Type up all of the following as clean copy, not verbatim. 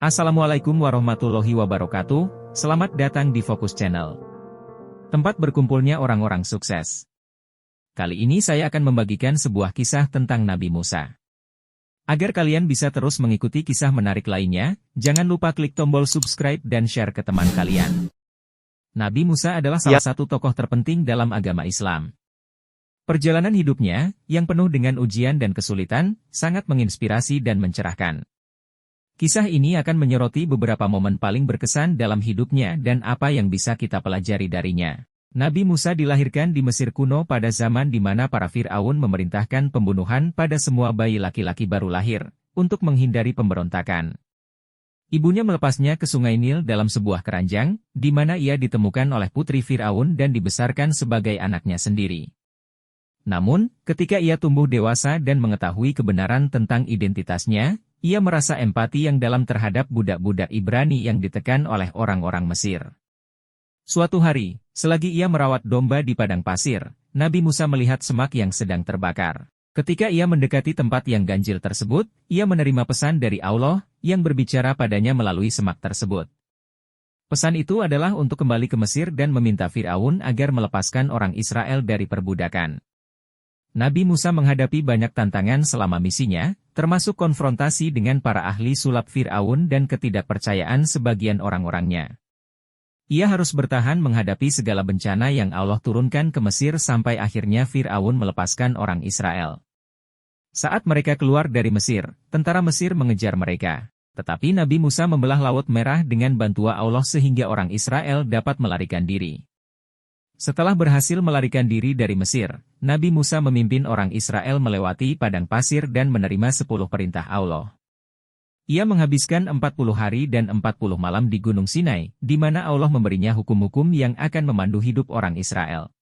Assalamualaikum warahmatullahi wabarakatuh, selamat datang di Fokus Channel. Tempat berkumpulnya orang-orang sukses. Kali ini saya akan membagikan sebuah kisah tentang Nabi Musa. Agar kalian bisa terus mengikuti kisah menarik lainnya, jangan lupa klik tombol subscribe dan share ke teman kalian. Nabi Musa adalah salah satu tokoh terpenting dalam agama Islam. Perjalanan hidupnya, yang penuh dengan ujian dan kesulitan, sangat menginspirasi dan mencerahkan. Kisah ini akan menyoroti beberapa momen paling berkesan dalam hidupnya dan apa yang bisa kita pelajari darinya. Nabi Musa dilahirkan di Mesir kuno pada zaman di mana para Fir'aun memerintahkan pembunuhan pada semua bayi laki-laki baru lahir, untuk menghindari pemberontakan. Ibunya melepasnya ke Sungai Nil dalam sebuah keranjang, di mana ia ditemukan oleh putri Fir'aun dan dibesarkan sebagai anaknya sendiri. Namun, ketika ia tumbuh dewasa dan mengetahui kebenaran tentang identitasnya, ia merasa empati yang dalam terhadap budak-budak Ibrani yang ditekan oleh orang-orang Mesir. Suatu hari, selagi ia merawat domba di padang pasir, Nabi Musa melihat semak yang sedang terbakar. Ketika ia mendekati tempat yang ganjil tersebut, ia menerima pesan dari Allah, yang berbicara padanya melalui semak tersebut. Pesan itu adalah untuk kembali ke Mesir dan meminta Fir'aun agar melepaskan orang Israel dari perbudakan. Nabi Musa menghadapi banyak tantangan selama misinya, termasuk konfrontasi dengan para ahli sulap Fir'aun dan ketidakpercayaan sebagian orang-orangnya. Ia harus bertahan menghadapi segala bencana yang Allah turunkan ke Mesir sampai akhirnya Fir'aun melepaskan orang Israel. Saat mereka keluar dari Mesir, tentara Mesir mengejar mereka. Tetapi Nabi Musa membelah Laut Merah dengan bantuan Allah sehingga orang Israel dapat melarikan diri. Setelah berhasil melarikan diri dari Mesir, Nabi Musa memimpin orang Israel melewati padang pasir dan menerima 10 perintah Allah. Ia menghabiskan 40 hari dan 40 malam di Gunung Sinai, di mana Allah memberinya hukum-hukum yang akan memandu hidup orang Israel.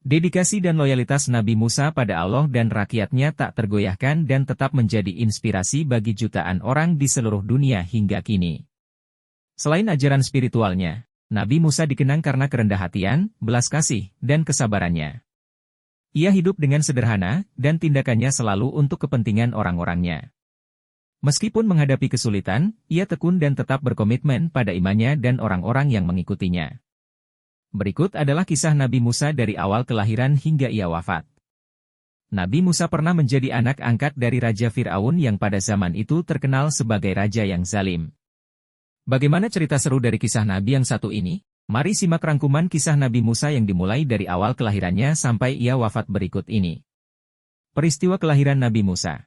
Dedikasi dan loyalitas Nabi Musa pada Allah dan rakyatnya tak tergoyahkan dan tetap menjadi inspirasi bagi jutaan orang di seluruh dunia hingga kini. Selain ajaran spiritualnya, Nabi Musa dikenang karena kerendah hatian, belas kasih, dan kesabarannya. Ia hidup dengan sederhana, dan tindakannya selalu untuk kepentingan orang-orangnya. Meskipun menghadapi kesulitan, ia tekun dan tetap berkomitmen pada imannya dan orang-orang yang mengikutinya. Berikut adalah kisah Nabi Musa dari awal kelahiran hingga ia wafat. Nabi Musa pernah menjadi anak angkat dari Raja Fir'aun yang pada zaman itu terkenal sebagai raja yang zalim. Bagaimana cerita seru dari kisah Nabi yang satu ini? Mari simak rangkuman kisah Nabi Musa yang dimulai dari awal kelahirannya sampai ia wafat berikut ini. Peristiwa kelahiran Nabi Musa.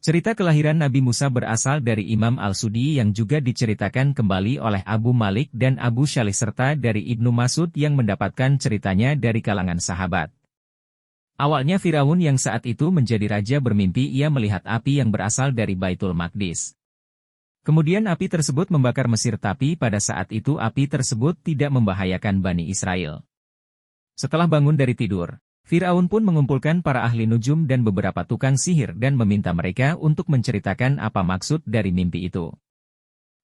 Cerita kelahiran Nabi Musa berasal dari Imam Al-Sudi yang juga diceritakan kembali oleh Abu Malik dan Abu Syalih serta dari Ibnu Mas'ud yang mendapatkan ceritanya dari kalangan sahabat. Awalnya Firaun yang saat itu menjadi raja bermimpi ia melihat api yang berasal dari Baitul Maqdis. Kemudian api tersebut membakar Mesir tapi pada saat itu api tersebut tidak membahayakan Bani Israel. Setelah bangun dari tidur, Fir'aun pun mengumpulkan para ahli nujum dan beberapa tukang sihir dan meminta mereka untuk menceritakan apa maksud dari mimpi itu.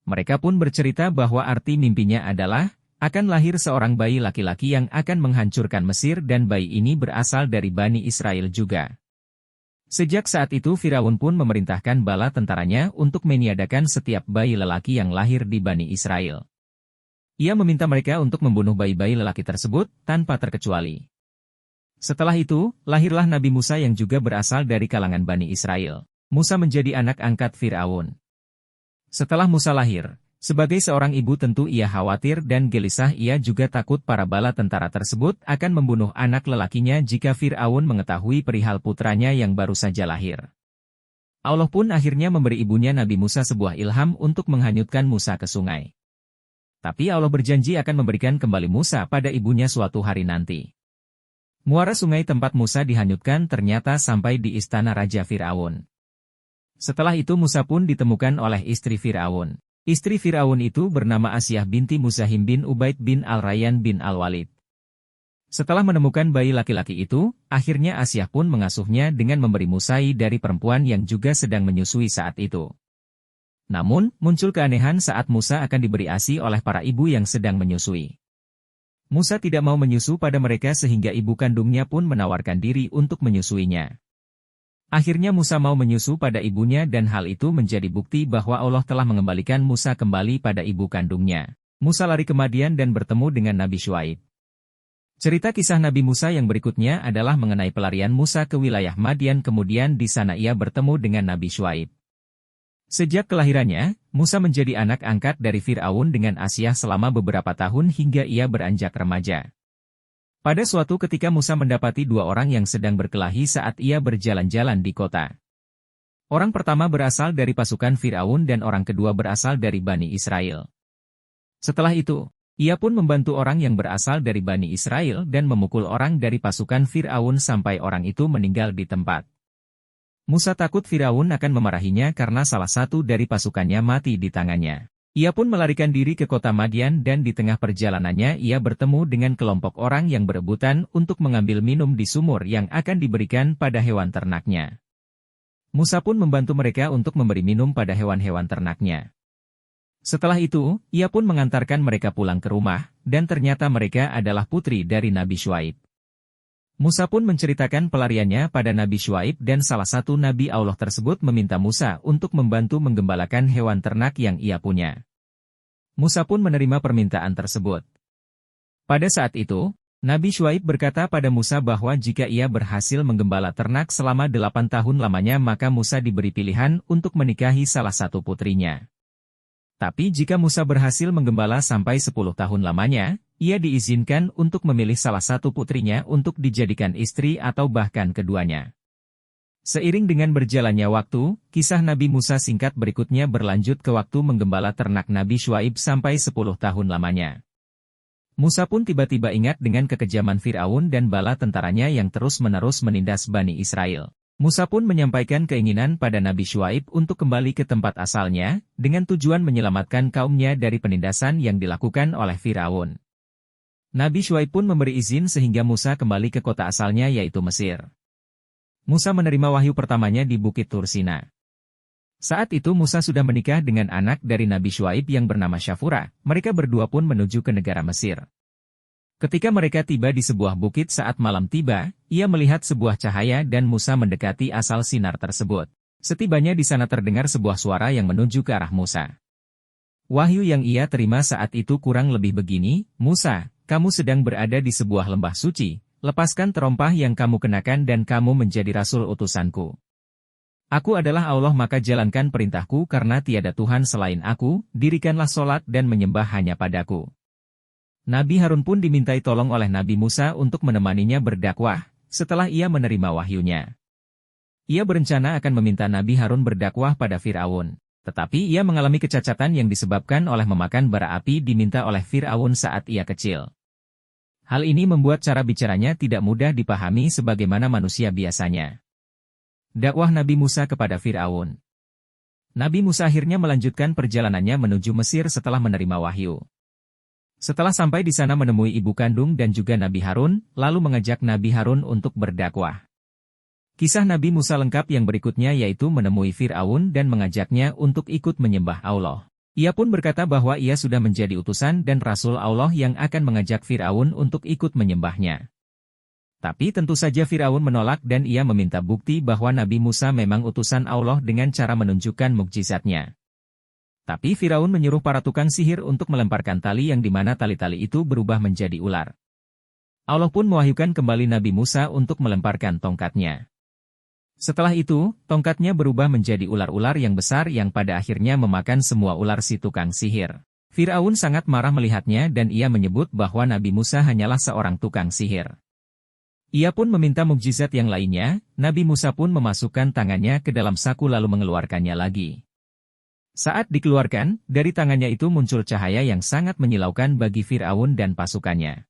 Mereka pun bercerita bahwa arti mimpinya adalah, akan lahir seorang bayi laki-laki yang akan menghancurkan Mesir dan bayi ini berasal dari Bani Israel juga. Sejak saat itu Firaun pun memerintahkan bala tentaranya untuk meniadakan setiap bayi lelaki yang lahir di Bani Israel. Ia meminta mereka untuk membunuh bayi-bayi lelaki tersebut, tanpa terkecuali. Setelah itu, lahirlah Nabi Musa yang juga berasal dari kalangan Bani Israel. Musa menjadi anak angkat Fir'aun. Setelah Musa lahir, sebagai seorang ibu tentu ia khawatir dan gelisah ia juga takut para bala tentara tersebut akan membunuh anak lelakinya jika Fir'aun mengetahui perihal putranya yang baru saja lahir. Allah pun akhirnya memberi ibunya Nabi Musa sebuah ilham untuk menghanyutkan Musa ke sungai. Tapi Allah berjanji akan memberikan kembali Musa pada ibunya suatu hari nanti. Muara sungai tempat Musa dihanyutkan ternyata sampai di istana Raja Fir'aun. Setelah itu Musa pun ditemukan oleh istri Fir'aun. Istri Fir'aun itu bernama Asyah binti Muzahim bin Ubaid bin Al-Rayyan bin Al-Walid. Setelah menemukan bayi laki-laki itu, akhirnya Asyah pun mengasuhnya dengan memberi musai dari perempuan yang juga sedang menyusui saat itu. Namun, muncul keanehan saat Musa akan diberi ASI oleh para ibu yang sedang menyusui. Musa tidak mau menyusu pada mereka sehingga ibu kandungnya pun menawarkan diri untuk menyusuinya. Akhirnya Musa mau menyusu pada ibunya dan hal itu menjadi bukti bahwa Allah telah mengembalikan Musa kembali pada ibu kandungnya. Musa lari ke Madian dan bertemu dengan Nabi Syuaib. Cerita kisah Nabi Musa yang berikutnya adalah mengenai pelarian Musa ke wilayah Madian, kemudian di sana ia bertemu dengan Nabi Syuaib. Sejak kelahirannya, Musa menjadi anak angkat dari Fir'aun dengan Asyah selama beberapa tahun hingga ia beranjak remaja. Pada suatu ketika Musa mendapati dua orang yang sedang berkelahi saat ia berjalan-jalan di kota. Orang pertama berasal dari pasukan Fir'aun dan orang kedua berasal dari Bani Israel. Setelah itu, ia pun membantu orang yang berasal dari Bani Israel dan memukul orang dari pasukan Fir'aun sampai orang itu meninggal di tempat. Musa takut Fir'aun akan memarahinya karena salah satu dari pasukannya mati di tangannya. Ia pun melarikan diri ke kota Madian dan di tengah perjalanannya ia bertemu dengan kelompok orang yang berebutan untuk mengambil minum di sumur yang akan diberikan pada hewan ternaknya. Musa pun membantu mereka untuk memberi minum pada hewan-hewan ternaknya. Setelah itu, ia pun mengantarkan mereka pulang ke rumah, dan ternyata mereka adalah putri dari Nabi Syuaib. Musa pun menceritakan pelariannya pada Nabi Syuaib dan salah satu Nabi Allah tersebut meminta Musa untuk membantu menggembalakan hewan ternak yang ia punya. Musa pun menerima permintaan tersebut. Pada saat itu, Nabi Syuaib berkata pada Musa bahwa jika ia berhasil menggembala ternak selama 8 tahun lamanya maka Musa diberi pilihan untuk menikahi salah satu putrinya. Tapi jika Musa berhasil menggembala sampai 10 tahun lamanya, ia diizinkan untuk memilih salah satu putrinya untuk dijadikan istri atau bahkan keduanya. Seiring dengan berjalannya waktu, kisah Nabi Musa singkat berikutnya berlanjut ke waktu menggembala ternak Nabi Syuaib sampai 10 tahun lamanya. Musa pun tiba-tiba ingat dengan kekejaman Fir'aun dan bala tentaranya yang terus-menerus menindas Bani Israel. Musa pun menyampaikan keinginan pada Nabi Syuaib untuk kembali ke tempat asalnya, dengan tujuan menyelamatkan kaumnya dari penindasan yang dilakukan oleh Fir'aun. Nabi Syuaib pun memberi izin sehingga Musa kembali ke kota asalnya yaitu Mesir. Musa menerima wahyu pertamanya di Bukit Tur Sina. Saat itu Musa sudah menikah dengan anak dari Nabi Syuaib yang bernama Syafura, mereka berdua pun menuju ke negara Mesir. Ketika mereka tiba di sebuah bukit saat malam tiba, ia melihat sebuah cahaya dan Musa mendekati asal sinar tersebut. Setibanya di sana terdengar sebuah suara yang menuju ke arah Musa. Wahyu yang ia terima saat itu kurang lebih begini, Musa, kamu sedang berada di sebuah lembah suci, lepaskan terompah yang kamu kenakan dan kamu menjadi rasul utusanku. Aku adalah Allah maka jalankan perintahku karena tiada Tuhan selain aku, dirikanlah solat dan menyembah hanya padaku. Nabi Harun pun dimintai tolong oleh Nabi Musa untuk menemaninya berdakwah, setelah ia menerima wahyunya. Ia berencana akan meminta Nabi Harun berdakwah pada Fir'aun, tetapi ia mengalami kecacatan yang disebabkan oleh memakan bara api diminta oleh Fir'aun saat ia kecil. Hal ini membuat cara bicaranya tidak mudah dipahami sebagaimana manusia biasanya. Dakwah Nabi Musa kepada Fir'aun. Nabi Musa akhirnya melanjutkan perjalanannya menuju Mesir setelah menerima wahyu. Setelah sampai di sana menemui ibu kandung dan juga Nabi Harun, lalu mengajak Nabi Harun untuk berdakwah. Kisah Nabi Musa lengkap yang berikutnya yaitu menemui Fir'aun dan mengajaknya untuk ikut menyembah Allah. Ia pun berkata bahwa ia sudah menjadi utusan dan Rasul Allah yang akan mengajak Fir'aun untuk ikut menyembahnya. Tapi tentu saja Fir'aun menolak dan ia meminta bukti bahwa Nabi Musa memang utusan Allah dengan cara menunjukkan mukjizatnya. Tapi Firaun menyuruh para tukang sihir untuk melemparkan tali yang dimana tali-tali itu berubah menjadi ular. Allah pun mewahyukan kembali Nabi Musa untuk melemparkan tongkatnya. Setelah itu, tongkatnya berubah menjadi ular-ular yang besar yang pada akhirnya memakan semua ular si tukang sihir. Firaun sangat marah melihatnya dan ia menyebut bahwa Nabi Musa hanyalah seorang tukang sihir. Ia pun meminta mukjizat yang lainnya, Nabi Musa pun memasukkan tangannya ke dalam saku lalu mengeluarkannya lagi. Saat dikeluarkan, dari tangannya itu muncul cahaya yang sangat menyilaukan bagi Fir'aun dan pasukannya.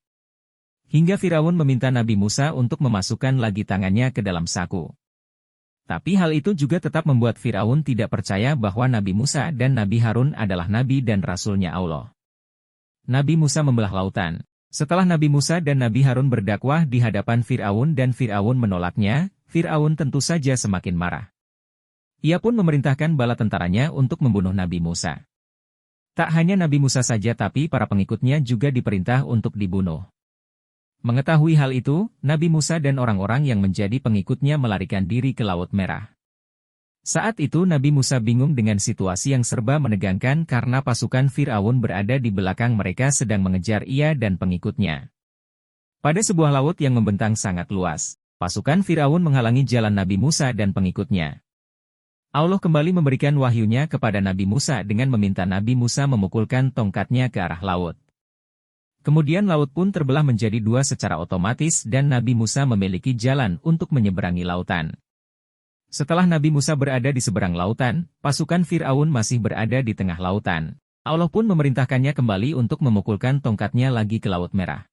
Hingga Fir'aun meminta Nabi Musa untuk memasukkan lagi tangannya ke dalam saku. Tapi hal itu juga tetap membuat Fir'aun tidak percaya bahwa Nabi Musa dan Nabi Harun adalah Nabi dan Rasulnya Allah. Nabi Musa membelah lautan. Setelah Nabi Musa dan Nabi Harun berdakwah di hadapan Fir'aun dan Fir'aun menolaknya, Fir'aun tentu saja semakin marah. Ia pun memerintahkan bala tentaranya untuk membunuh Nabi Musa. Tak hanya Nabi Musa saja tapi para pengikutnya juga diperintah untuk dibunuh. Mengetahui hal itu, Nabi Musa dan orang-orang yang menjadi pengikutnya melarikan diri ke Laut Merah. Saat itu Nabi Musa bingung dengan situasi yang serba menegangkan karena pasukan Fir'aun berada di belakang mereka sedang mengejar ia dan pengikutnya. Pada sebuah laut yang membentang sangat luas, pasukan Fir'aun menghalangi jalan Nabi Musa dan pengikutnya. Allah kembali memberikan wahyunya kepada Nabi Musa dengan meminta Nabi Musa memukulkan tongkatnya ke arah laut. Kemudian laut pun terbelah menjadi dua secara otomatis dan Nabi Musa memiliki jalan untuk menyeberangi lautan. Setelah Nabi Musa berada di seberang lautan, pasukan Fir'aun masih berada di tengah lautan. Allah pun memerintahkannya kembali untuk memukulkan tongkatnya lagi ke Laut Merah.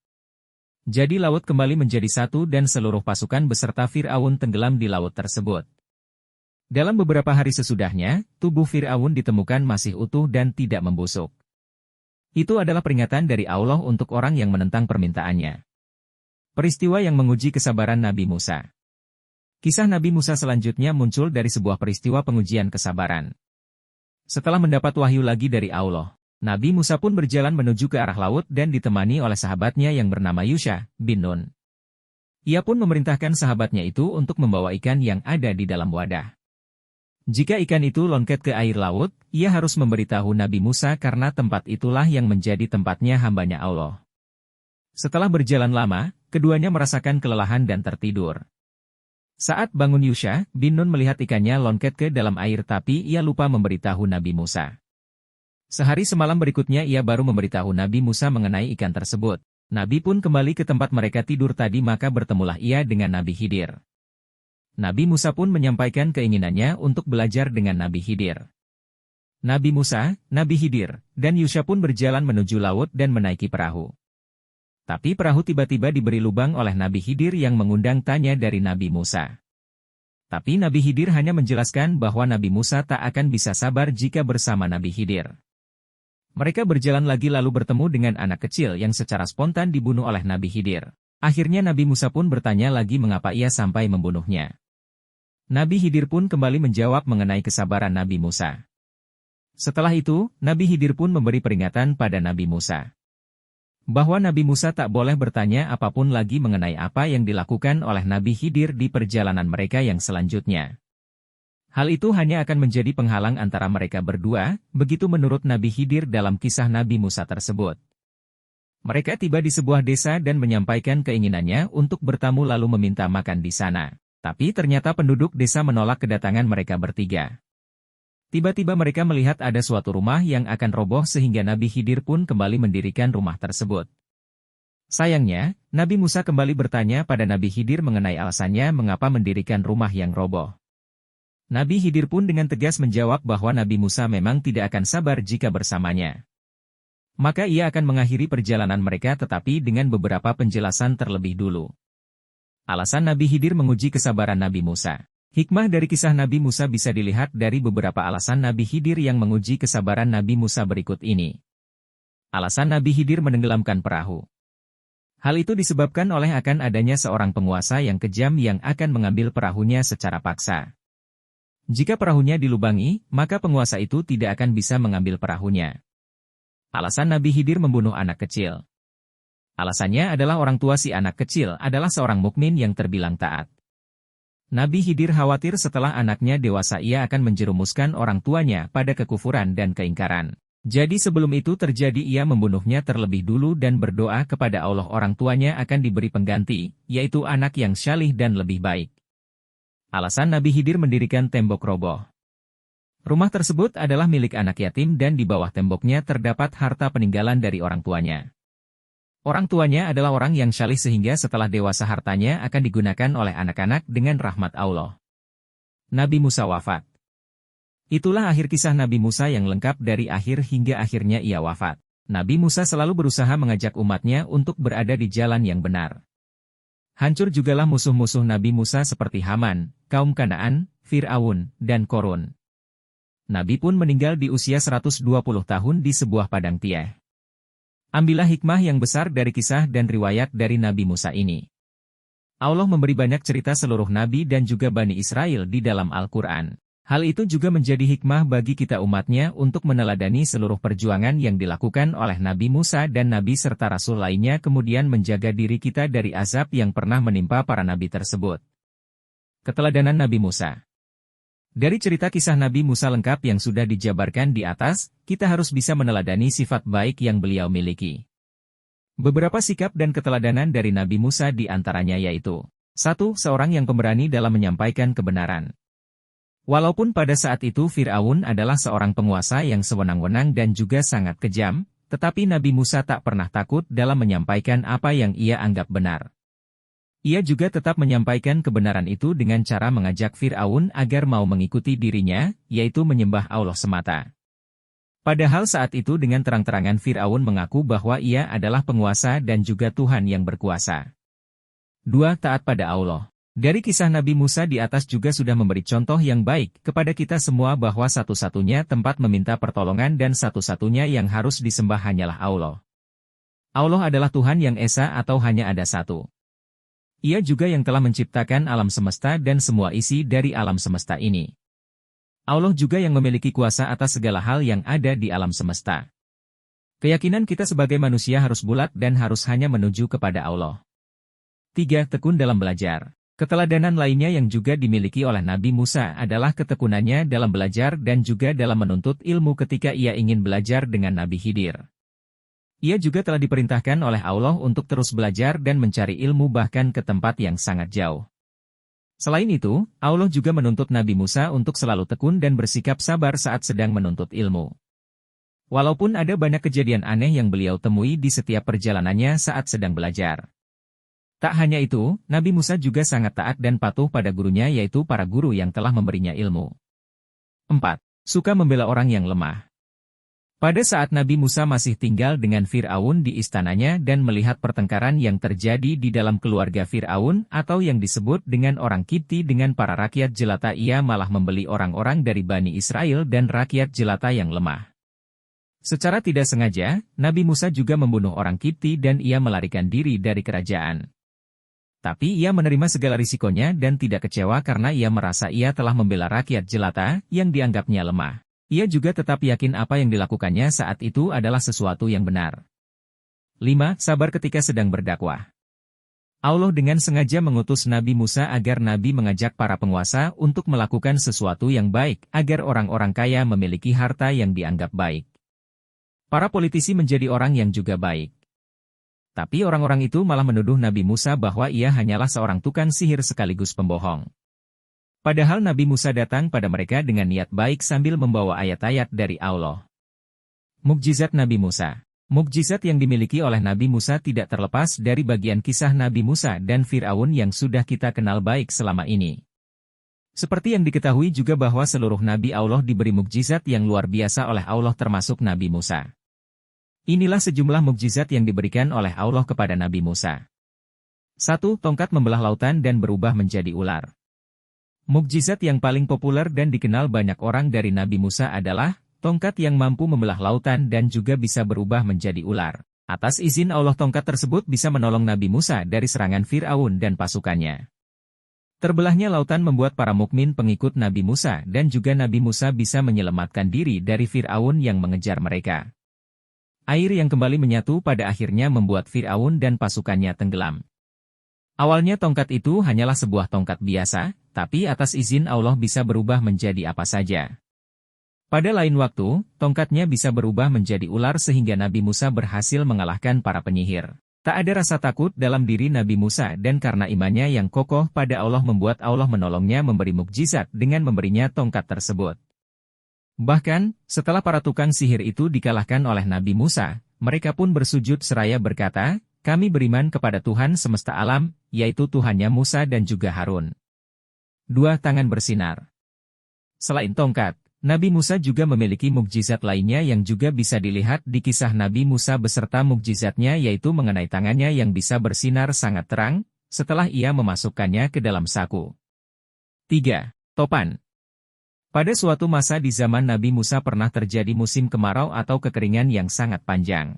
Jadi laut kembali menjadi satu dan seluruh pasukan beserta Fir'aun tenggelam di laut tersebut. Dalam beberapa hari sesudahnya, tubuh Fir'aun ditemukan masih utuh dan tidak membusuk. Itu adalah peringatan dari Allah untuk orang yang menentang permintaannya. Peristiwa yang menguji kesabaran Nabi Musa. Kisah Nabi Musa selanjutnya muncul dari sebuah peristiwa pengujian kesabaran. Setelah mendapat wahyu lagi dari Allah, Nabi Musa pun berjalan menuju ke arah laut dan ditemani oleh sahabatnya yang bernama Yusha bin Nun. Ia pun memerintahkan sahabatnya itu untuk membawa ikan yang ada di dalam wadah. Jika ikan itu longket ke air laut, ia harus memberitahu Nabi Musa karena tempat itulah yang menjadi tempatnya hambanya Allah. Setelah berjalan lama, keduanya merasakan kelelahan dan tertidur. Saat bangun Yusha bin Nun melihat ikannya longket ke dalam air tapi ia lupa memberitahu Nabi Musa. Sehari semalam berikutnya ia baru memberitahu Nabi Musa mengenai ikan tersebut. Nabi pun kembali ke tempat mereka tidur tadi maka bertemulah ia dengan Nabi Khidir. Nabi Musa pun menyampaikan keinginannya untuk belajar dengan Nabi Khidir. Nabi Musa, Nabi Khidir, dan Yusha pun berjalan menuju laut dan menaiki perahu. Tapi perahu tiba-tiba diberi lubang oleh Nabi Khidir yang mengundang tanya dari Nabi Musa. Tapi Nabi Khidir hanya menjelaskan bahwa Nabi Musa tak akan bisa sabar jika bersama Nabi Khidir. Mereka berjalan lagi lalu bertemu dengan anak kecil yang secara spontan dibunuh oleh Nabi Khidir. Akhirnya Nabi Musa pun bertanya lagi mengapa ia sampai membunuhnya. Nabi Khidir pun kembali menjawab mengenai kesabaran Nabi Musa. Setelah itu, Nabi Khidir pun memberi peringatan pada Nabi Musa. Bahwa Nabi Musa tak boleh bertanya apapun lagi mengenai apa yang dilakukan oleh Nabi Khidir di perjalanan mereka yang selanjutnya. Hal itu hanya akan menjadi penghalang antara mereka berdua, begitu menurut Nabi Khidir dalam kisah Nabi Musa tersebut. Mereka tiba di sebuah desa dan menyampaikan keinginannya untuk bertamu lalu meminta makan di sana. Tapi ternyata penduduk desa menolak kedatangan mereka bertiga. Tiba-tiba mereka melihat ada suatu rumah yang akan roboh sehingga Nabi Khidir pun kembali mendirikan rumah tersebut. Sayangnya, Nabi Musa kembali bertanya pada Nabi Khidir mengenai alasannya mengapa mendirikan rumah yang roboh. Nabi Khidir pun dengan tegas menjawab bahwa Nabi Musa memang tidak akan sabar jika bersamanya. Maka ia akan mengakhiri perjalanan mereka tetapi dengan beberapa penjelasan terlebih dulu. Alasan Nabi Khidir menguji kesabaran Nabi Musa. Hikmah dari kisah Nabi Musa bisa dilihat dari beberapa alasan Nabi Khidir yang menguji kesabaran Nabi Musa berikut ini. Alasan Nabi Khidir menenggelamkan perahu. Hal itu disebabkan oleh akan adanya seorang penguasa yang kejam yang akan mengambil perahunya secara paksa. Jika perahunya dilubangi, maka penguasa itu tidak akan bisa mengambil perahunya. Alasan Nabi Khidir membunuh anak kecil. Alasannya adalah orang tua si anak kecil adalah seorang mukmin yang terbilang taat. Nabi Khidir khawatir setelah anaknya dewasa ia akan menjerumuskan orang tuanya pada kekufuran dan keingkaran. Jadi sebelum itu terjadi ia membunuhnya terlebih dulu dan berdoa kepada Allah orang tuanya akan diberi pengganti, yaitu anak yang syalih dan lebih baik. Alasan Nabi Khidir mendirikan tembok roboh. Rumah tersebut adalah milik anak yatim dan di bawah temboknya terdapat harta peninggalan dari orang tuanya. Orang tuanya adalah orang yang syalih sehingga setelah dewasa hartanya akan digunakan oleh anak-anak dengan rahmat Allah. Nabi Musa wafat. Itulah akhir kisah Nabi Musa yang lengkap dari akhir hingga akhirnya ia wafat. Nabi Musa selalu berusaha mengajak umatnya untuk berada di jalan yang benar. Hancur jugalah musuh-musuh Nabi Musa seperti Haman, kaum Kanaan, Fir'aun, dan Korun. Nabi pun meninggal di usia 120 tahun di sebuah padang tieh. Ambillah hikmah yang besar dari kisah dan riwayat dari Nabi Musa ini. Allah memberi banyak cerita seluruh Nabi dan juga Bani Israel di dalam Al-Quran. Hal itu juga menjadi hikmah bagi kita umatnya untuk meneladani seluruh perjuangan yang dilakukan oleh Nabi Musa dan Nabi serta Rasul lainnya, kemudian menjaga diri kita dari azab yang pernah menimpa para Nabi tersebut. Keteladanan Nabi Musa. Dari cerita kisah Nabi Musa lengkap yang sudah dijabarkan di atas, kita harus bisa meneladani sifat baik yang beliau miliki. Beberapa sikap dan keteladanan dari Nabi Musa di antaranya yaitu 1. Seorang yang pemberani dalam menyampaikan kebenaran. Walaupun pada saat itu Fir'aun adalah seorang penguasa yang sewenang-wenang dan juga sangat kejam, tetapi Nabi Musa tak pernah takut dalam menyampaikan apa yang ia anggap benar. Ia juga tetap menyampaikan kebenaran itu dengan cara mengajak Fir'aun agar mau mengikuti dirinya, yaitu menyembah Allah semata. Padahal saat itu dengan terang-terangan Fir'aun mengaku bahwa ia adalah penguasa dan juga Tuhan yang berkuasa. 2. Taat pada Allah. Dari kisah Nabi Musa di atas juga sudah memberi contoh yang baik kepada kita semua bahwa satu-satunya tempat meminta pertolongan dan satu-satunya yang harus disembah hanyalah Allah. Allah adalah Tuhan yang esa atau hanya ada satu. Ia juga yang telah menciptakan alam semesta dan semua isi dari alam semesta ini. Allah juga yang memiliki kuasa atas segala hal yang ada di alam semesta. Keyakinan kita sebagai manusia harus bulat dan harus hanya menuju kepada Allah. 3. Tekun dalam belajar. Keteladanan lainnya yang juga dimiliki oleh Nabi Musa adalah ketekunannya dalam belajar dan juga dalam menuntut ilmu ketika ia ingin belajar dengan Nabi Khidir. Ia juga telah diperintahkan oleh Allah untuk terus belajar dan mencari ilmu bahkan ke tempat yang sangat jauh. Selain itu, Allah juga menuntut Nabi Musa untuk selalu tekun dan bersikap sabar saat sedang menuntut ilmu. Walaupun ada banyak kejadian aneh yang beliau temui di setiap perjalanannya saat sedang belajar. Tak hanya itu, Nabi Musa juga sangat taat dan patuh pada gurunya yaitu para guru yang telah memberinya ilmu. 4. Suka membela orang yang lemah. Pada saat Nabi Musa masih tinggal dengan Fir'aun di istananya dan melihat pertengkaran yang terjadi di dalam keluarga Fir'aun atau yang disebut dengan orang Kipti dengan para rakyat jelata, ia malah membeli orang-orang dari Bani Israel dan rakyat jelata yang lemah. Secara tidak sengaja, Nabi Musa juga membunuh orang Kipti dan ia melarikan diri dari kerajaan. Tapi ia menerima segala risikonya dan tidak kecewa karena ia merasa ia telah membela rakyat jelata yang dianggapnya lemah. Ia juga tetap yakin apa yang dilakukannya saat itu adalah sesuatu yang benar. 5. Sabar ketika sedang berdakwah. Allah dengan sengaja mengutus Nabi Musa agar Nabi mengajak para penguasa untuk melakukan sesuatu yang baik agar orang-orang kaya memiliki harta yang dianggap baik. Para politisi menjadi orang yang juga baik. Tapi orang-orang itu malah menuduh Nabi Musa bahwa ia hanyalah seorang tukang sihir sekaligus pembohong. Padahal Nabi Musa datang pada mereka dengan niat baik sambil membawa ayat-ayat dari Allah. Mukjizat Nabi Musa. Mukjizat yang dimiliki oleh Nabi Musa tidak terlepas dari bagian kisah Nabi Musa dan Fir'aun yang sudah kita kenal baik selama ini. Seperti yang diketahui juga bahwa seluruh Nabi Allah diberi mukjizat yang luar biasa oleh Allah termasuk Nabi Musa. Inilah sejumlah mukjizat yang diberikan oleh Allah kepada Nabi Musa. 1. Tongkat membelah lautan dan berubah menjadi ular. Mukjizat yang paling populer dan dikenal banyak orang dari Nabi Musa adalah tongkat yang mampu membelah lautan dan juga bisa berubah menjadi ular. Atas izin Allah tongkat tersebut bisa menolong Nabi Musa dari serangan Fir'aun dan pasukannya. Terbelahnya lautan membuat para mukmin pengikut Nabi Musa dan juga Nabi Musa bisa menyelamatkan diri dari Fir'aun yang mengejar mereka. Air yang kembali menyatu pada akhirnya membuat Fir'aun dan pasukannya tenggelam. Awalnya tongkat itu hanyalah sebuah tongkat biasa, tapi atas izin Allah bisa berubah menjadi apa saja. Pada lain waktu, tongkatnya bisa berubah menjadi ular sehingga Nabi Musa berhasil mengalahkan para penyihir. Tak ada rasa takut dalam diri Nabi Musa dan karena imannya yang kokoh pada Allah membuat Allah menolongnya memberi mukjizat dengan memberinya tongkat tersebut. Bahkan, setelah para tukang sihir itu dikalahkan oleh Nabi Musa, mereka pun bersujud seraya berkata, "Kami beriman kepada Tuhan semesta alam, yaitu Tuhannya Musa dan juga Harun." 2. Tangan bersinar. Selain tongkat, Nabi Musa juga memiliki mukjizat lainnya yang juga bisa dilihat di kisah Nabi Musa beserta mukjizatnya yaitu mengenai tangannya yang bisa bersinar sangat terang, setelah ia memasukkannya ke dalam saku. 3. Topan. Pada suatu masa di zaman Nabi Musa pernah terjadi musim kemarau atau kekeringan yang sangat panjang.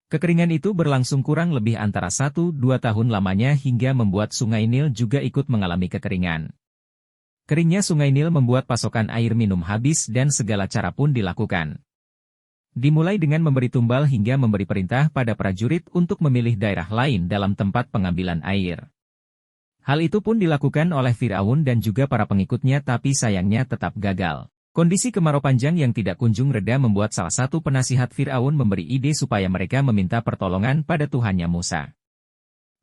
Kekeringan itu berlangsung kurang lebih antara 1-2 tahun lamanya hingga membuat sungai Nil juga ikut mengalami kekeringan. Keringnya Sungai Nil membuat pasokan air minum habis dan segala cara pun dilakukan. Dimulai dengan memberi tumbal hingga memberi perintah pada prajurit untuk memilih daerah lain dalam tempat pengambilan air. Hal itu pun dilakukan oleh Firaun dan juga para pengikutnya, tapi sayangnya tetap gagal. Kondisi kemarau panjang yang tidak kunjung reda membuat salah satu penasihat Firaun memberi ide supaya mereka meminta pertolongan pada Tuhannya Musa.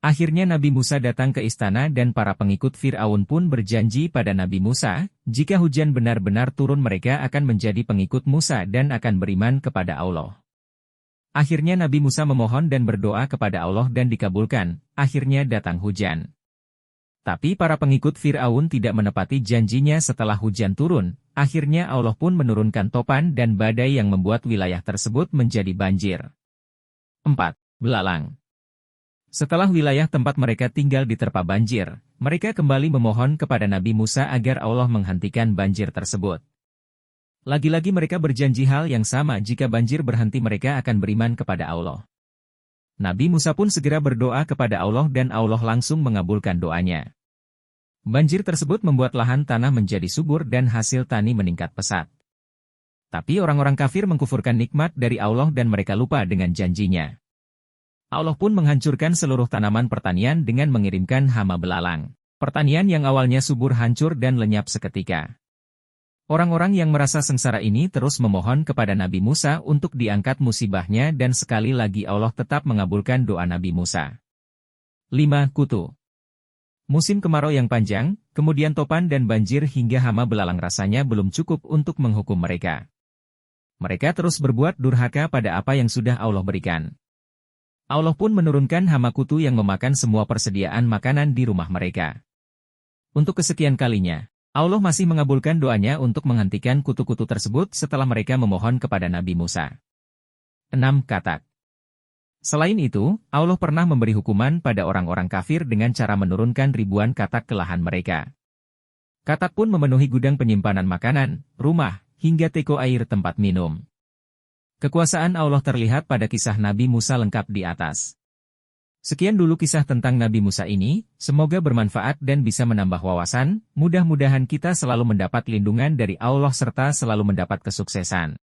Akhirnya Nabi Musa datang ke istana dan para pengikut Firaun pun berjanji pada Nabi Musa, jika hujan benar-benar turun mereka akan menjadi pengikut Musa dan akan beriman kepada Allah. Akhirnya Nabi Musa memohon dan berdoa kepada Allah dan dikabulkan, akhirnya datang hujan. Tapi para pengikut Firaun tidak menepati janjinya setelah hujan turun, akhirnya Allah pun menurunkan topan dan badai yang membuat wilayah tersebut menjadi banjir. 4. Belalang. Setelah wilayah tempat mereka tinggal diterpa banjir, mereka kembali memohon kepada Nabi Musa agar Allah menghentikan banjir tersebut. Lagi-lagi mereka berjanji hal yang sama, jika banjir berhenti mereka akan beriman kepada Allah. Nabi Musa pun segera berdoa kepada Allah dan Allah langsung mengabulkan doanya. Banjir tersebut membuat lahan tanah menjadi subur dan hasil tani meningkat pesat. Tapi orang-orang kafir mengkufurkan nikmat dari Allah dan mereka lupa dengan janjinya. Allah pun menghancurkan seluruh tanaman pertanian dengan mengirimkan hama belalang. Pertanian yang awalnya subur hancur dan lenyap seketika. Orang-orang yang merasa sengsara ini terus memohon kepada Nabi Musa untuk diangkat musibahnya dan sekali lagi Allah tetap mengabulkan doa Nabi Musa. 5. Kutu. Musim kemarau yang panjang, kemudian topan dan banjir hingga hama belalang rasanya belum cukup untuk menghukum mereka. Mereka terus berbuat durhaka pada apa yang sudah Allah berikan. Allah pun menurunkan hama kutu yang memakan semua persediaan makanan di rumah mereka. Untuk kesekian kalinya, Allah masih mengabulkan doanya untuk menghentikan kutu-kutu tersebut setelah mereka memohon kepada Nabi Musa. 6. Katak. Selain itu, Allah pernah memberi hukuman pada orang-orang kafir dengan cara menurunkan ribuan katak ke lahan mereka. Katak pun memenuhi gudang penyimpanan makanan, rumah, hingga teko air tempat minum. Kekuasaan Allah terlihat pada kisah Nabi Musa lengkap di atas. Sekian dulu kisah tentang Nabi Musa ini, semoga bermanfaat dan bisa menambah wawasan, mudah-mudahan kita selalu mendapat lindungan dari Allah serta selalu mendapat kesuksesan.